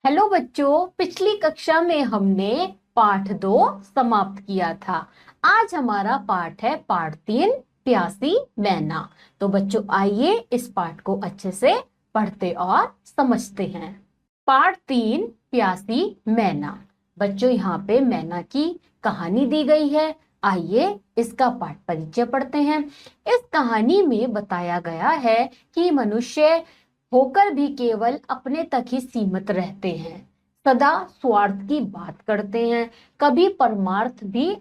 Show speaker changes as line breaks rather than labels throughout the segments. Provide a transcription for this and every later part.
Hello बच्चों, पिछली कक्षा में हमने पाठ 2 समाप्त किया था। आज हमारा पाठ है पाठ 3 प्यासी मैना। तो बच्चों आइए इस पाठ को अच्छे से पढ़ते और समझते हैं। पाठ 3 प्यासी मैना। बच्चों यहाँ पे मैना की कहानी दी गई है। आइए इसका पाठ परिचय पढ़ते हैं। इस कहानी में बताया गया है कि मनुष्य होकर भी केवल अपने तक ही सीमित रहते हैं, सदा स्वार्थ की बात करते हैं। कभी परमार्थ भी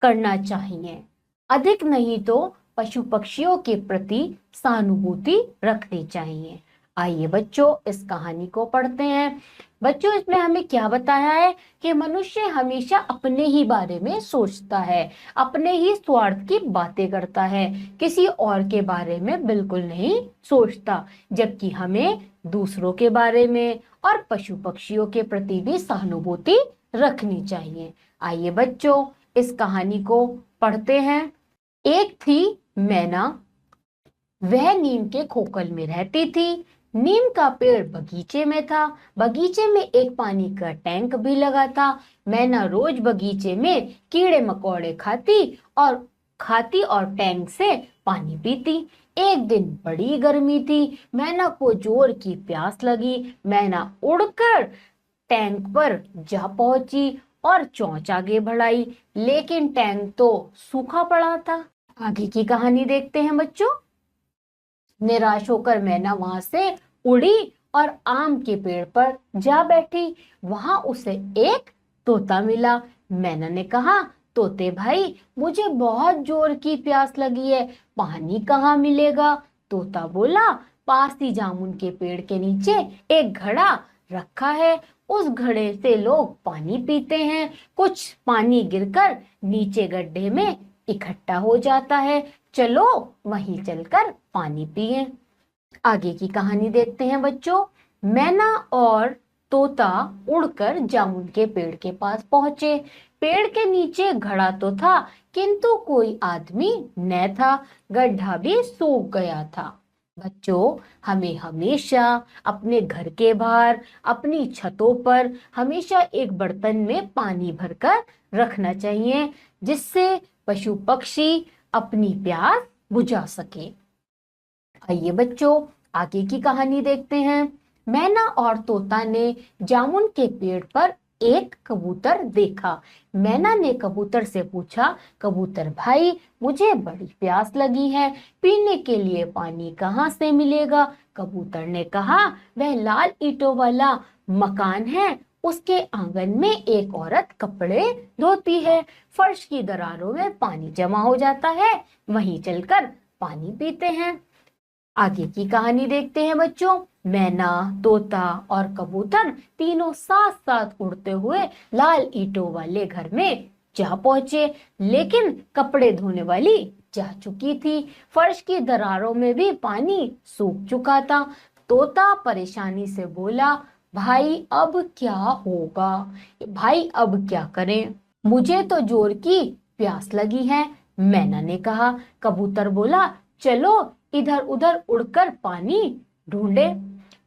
करना चाहिए, अधिक नहीं तो पशु पक्षियों के प्रति सहानुभूति रखनी चाहिए। आइए बच्चों इस कहानी को पढ़ते हैं। बच्चों इसमें हमें क्या बताया है कि मनुष्य हमेशा अपने ही बारे में सोचता है, अपने ही स्वार्थ की बातें करता है, किसी और के बारे में बिल्कुल नहीं सोचता, जबकि हमें दूसरों के बारे में और पशु पक्षियों के प्रति भी सहानुभूति रखनी चाहिए। आइए बच्चों इस कहानी को पढ़ते हैं। एक थी मैना, वह नीम के खोखल में रहती थी। नीम का पेड़ बगीचे में था। बगीचे में एक पानी का टैंक भी लगा था। मैना रोज बगीचे में कीड़े मकोड़े खाती और टैंक से पानी पीती। एक दिन बड़ी गर्मी थी। मैना को जोर की प्यास लगी। मैना उड़कर टैंक पर जा पहुंची और चोंच आगे बढ़ाई, लेकिन टैंक तो सूखा पड़ा था। आगे की कहानी देखते हैं बच्चों। निराश होकर मैना वहां से उड़ी और आम के पेड़ पर जा बैठी। वहां उसे एक तोता मिला। मैना ने कहा, तोते भाई, मुझे बहुत जोर की प्यास लगी है, पानी कहाँ मिलेगा? तोता बोला, पास ही जामुन के पेड़ के नीचे एक घड़ा रखा है, उस घड़े से लोग पानी पीते हैं। कुछ पानी गिरकर नीचे गड्ढे में इकट्ठा हो जाता है, चलो वहीं चलकर पानी पिए। आगे की कहानी देखते हैं बच्चों। मैना और तोता उड़कर जामुन के पेड़ के पास पहुंचे। पेड़ के नीचे घड़ा तो था, किंतु कोई आदमी न था। गड्ढा भी सूख गया था। बच्चों हमें हमेशा अपने घर के बाहर, अपनी छतों पर हमेशा एक बर्तन में पानी भरकर रखना चाहिए, जिससे पशु पक्षी अपनी प्यास बुझा सके। आइए बच्चों आगे की कहानी देखते हैं। मैना और तोता ने जामुन के पेड़ पर एक कबूतर देखा। मैना ने कबूतर से पूछा, कबूतर भाई, मुझे बड़ी प्यास लगी है, पीने के लिए पानी कहाँ से मिलेगा? कबूतर ने कहा, वह लाल ईंटों वाला मकान है, उसके आंगन में एक औरत कपड़े धोती है, फर्श की दरारों में पानी जमा हो जाता है, वहीं चलकर पानी पीते हैं। आगे की कहानी देखते हैं बच्चों। मैना, तोता और कबूतर तीनों साथ साथ उड़ते हुए लाल ईंटों वाले घर में जा पहुंचे, लेकिन कपड़े धोने वाली जा चुकी थी। फर्श की दरारों में भी पानी सूख चुका था। तोता परेशानी से बोला, भाई अब क्या होगा? भाई अब क्या करें? मुझे तो जोर की प्यास लगी है। मैना ने कहा। कबूतर बोला, चलो इधर उधर उड़कर पानी ढूंढे।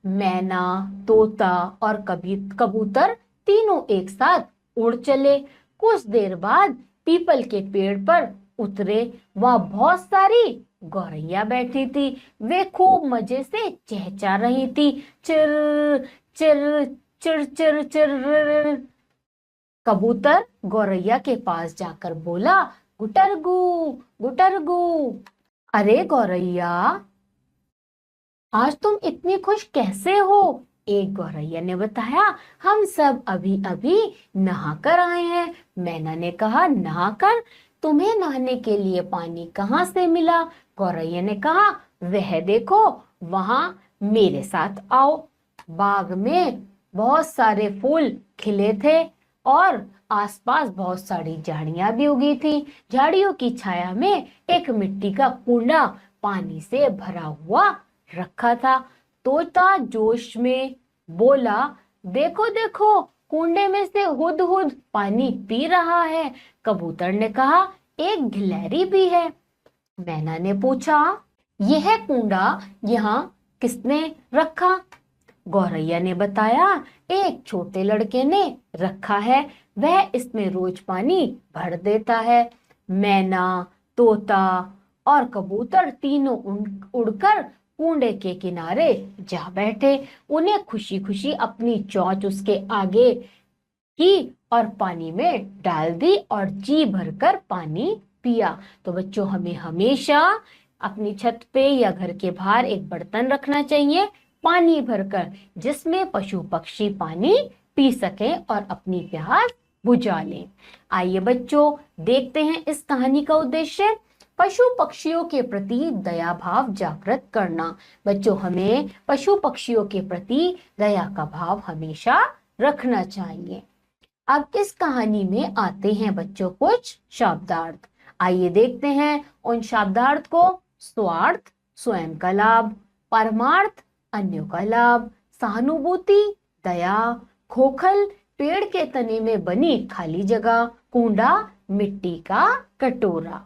मैना, तोता और कबूतर तीनों एक साथ उड़ चले। कुछ देर बाद पीपल के पेड़ पर उतरे। वहां बहुत सारी गौरैया बैठी थी। वे खूब मजे से चहचहा रही थी, चिर चिर चिर चिर चिर। कबूतर गौरैया के पास जाकर बोला, गुटरगू गुटरगू। अरे गौरैया, आज तुम इतनी खुश कैसे हो? एक गौरैया ने बताया, हम सब अभी अभी नहा कर आए हैं। मैना ने कहा, नहाकर? तुम्हें नहाने के लिए पानी कहाँ से मिला? गौरैया ने कहा, वह देखो वहां, मेरे साथ आओ। बाग में बहुत सारे फूल खिले थे और आसपास बहुत सारी झाड़ियां भी उगी थी। झाड़ियों की छाया में एक मिट्टी का कुंडा पानी से भरा हुआ रखा था। तोता जोश में बोला, देखो देखो, कुंडे में से हुद पानी पी रहा है। कबूतर ने कहा, एक गिलहरी भी है। मैना ने पूछा, यह कुंडा यहाँ किसने रखा? गौरैया ने बताया, एक छोटे लड़के ने रखा है, वह इसमें रोज पानी भर देता है। मैना, तोता और कबूतर तीनों उड़कर कुंडे के किनारे जा बैठे। उन्हें खुशी खुशी अपनी चोंच उसके आगे की और पानी में डाल दी और जी भरकर पानी पिया। तो बच्चों, हमें हमेशा अपनी छत पे या घर के बाहर एक बर्तन रखना चाहिए पानी भरकर, जिसमें पशु पक्षी पानी पी सके और अपनी प्यास बुझा लें। आइए बच्चों, देखते हैं इस कहानी का उद्देश्य। पशु पक्षियों के प्रति दया भाव जागृत करना। बच्चों, हमें पशु पक्षियों के प्रति दया का भाव हमेशा रखना चाहिए। अब इस कहानी में आते हैं बच्चों कुछ शब्दार्थ। आइए देखते हैं उन शब्दार्थ को। स्वार्थ, स्वयं का लाभ। परमार्थ, अन्यों का लाभ। सहानुभूति, दया। खोखल, पेड़ के तने में बनी खाली जगह। कूंडा, मिट्टी का कटोरा।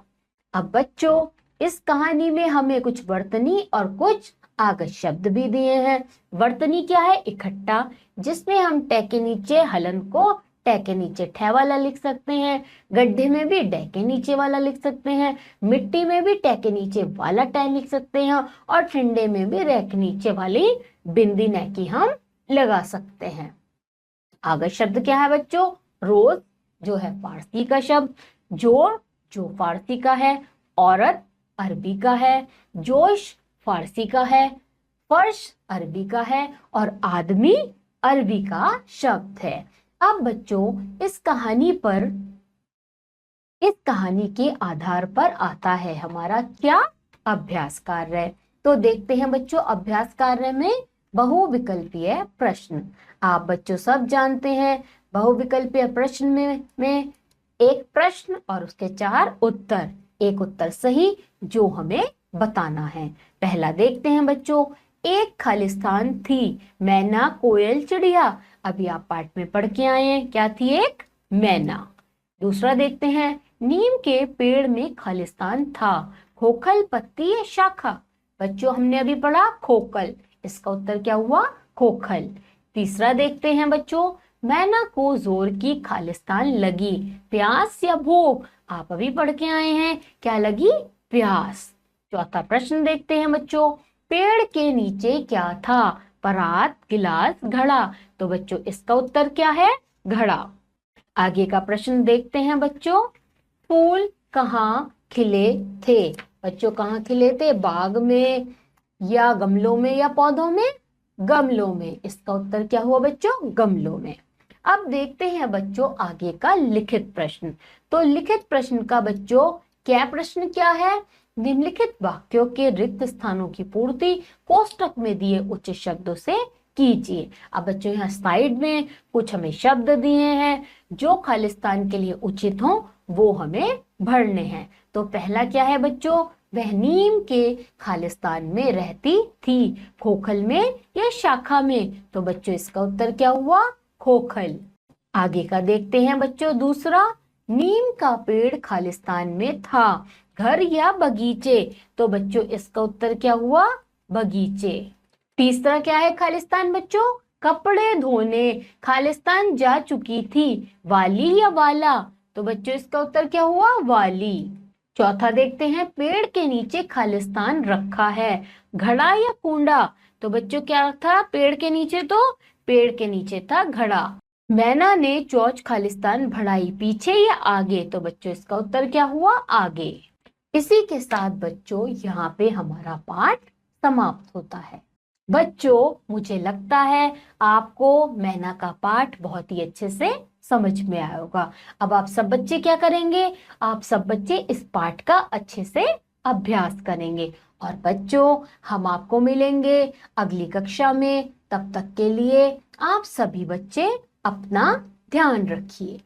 अब बच्चों, इस कहानी में हमें कुछ वर्तनी और कुछ आगत शब्द भी दिए हैं। वर्तनी क्या है? इकट्ठा, जिसमें हम टे के नीचे हलन को टे के नीचे ठे वाला लिख सकते हैं। गड्ढे में भी डे के नीचे वाला लिख सकते हैं। मिट्टी में भी टे के नीचे वाला टे लिख सकते हैं। और ठंडे में भी रे के नीचे वाली बिंदी ने की हम लगा सकते हैं। आगत शब्द क्या है बच्चों? रोज, जो है फारसी का शब्द। जोड़, जो फारसी का है। औरत, अरबी का है। जोश, फारसी का है। फर्श, अरबी का है। और आदमी, अरबी का शब्द है। अब बच्चों, इस कहानी के आधार पर आता है हमारा क्या? अभ्यास कार्य। तो देखते हैं बच्चों, अभ्यास कार्य में बहुविकल्पीय प्रश्न। आप बच्चों सब जानते हैं, बहुविकल्पीय प्रश्न में एक प्रश्न और उसके 4 उत्तर, एक उत्तर सही जो हमें बताना है। पहला देखते हैं बच्चों, एक खालिस्तान थी, मैना, कोयल, चिड़िया। अभी आप पाठ में पढ़ के आए हैं, क्या थी? एक मैना। दूसरा देखते हैं, नीम के पेड़ में खालिस्तान था, खोखल, पत्ती या शाखा। बच्चों, हमने अभी पढ़ा खोखल, इसका उत्तर क्या हुआ? खोखल। तीसरा देखते हैं बच्चों, मैना को जोर की खालिस्तान लगी, प्यास या भूख। आप अभी पढ़ के आए हैं, क्या लगी? प्यास। चौथा प्रश्न देखते हैं बच्चों, पेड़ के नीचे क्या था? परात, गिलास, घड़ा। तो बच्चों, इसका उत्तर क्या है? घड़ा। आगे का प्रश्न देखते हैं बच्चों, फूल कहाँ खिले थे? बच्चों, कहाँ खिले थे? बाग में या गमलों में या पौधों में? गमलों में। इसका उत्तर क्या हुआ बच्चों? गमलों में। अब देखते हैं बच्चों आगे का लिखित प्रश्न। तो लिखित प्रश्न का बच्चों क्या प्रश्न क्या है? निम्नलिखित वाक्यों के रिक्त स्थानों की पूर्ति कोष्टक में दिए उचित शब्दों से कीजिए। अब बच्चों, यहाँ साइड में कुछ हमें शब्द दिए हैं जो खालिस्तान के लिए उचित हो, वो हमें भरने हैं। तो पहला क्या है बच्चों? वह नीम के खालिस्तान में रहती थी, खोखल में या शाखा में? तो बच्चों, इसका उत्तर क्या हुआ? खोखल। आगे का देखते हैं बच्चों, दूसरा, नीम का पेड़ खालिस्तान में था, घर या बगीचे? तो बच्चों, इसका उत्तर क्या हुआ? बगीचे। तीसरा क्या है खालिस्तान बच्चों? कपड़े धोने खालिस्तान जा चुकी थी, वाली या वाला? तो बच्चों, इसका उत्तर क्या हुआ? वाली। चौथा देखते हैं, पेड़ के नीचे खालिस्तान रखा है, घड़ा या कूंडा? तो बच्चों, क्या था पेड़ के नीचे? तो पेड़ के नीचे था घड़ा। मैना ने चोंच खालिस्तान बढ़ाई, पीछे या आगे? तो बच्चों, इसका उत्तर क्या हुआ? आगे। इसी के साथ बच्चों यहाँ पे हमारा पाठ समाप्त होता है। बच्चों, मुझे लगता है आपको मैना का पाठ बहुत ही अच्छे से समझ में आया होगा। अब आप सब बच्चे क्या करेंगे? आप सब बच्चे इस पाठ का अच्छे से अभ्यास करेंगे। और बच्चों, हम आपको मिलेंगे अगली कक्षा में। तब तक के लिए आप सभी बच्चे अपना ध्यान रखिए।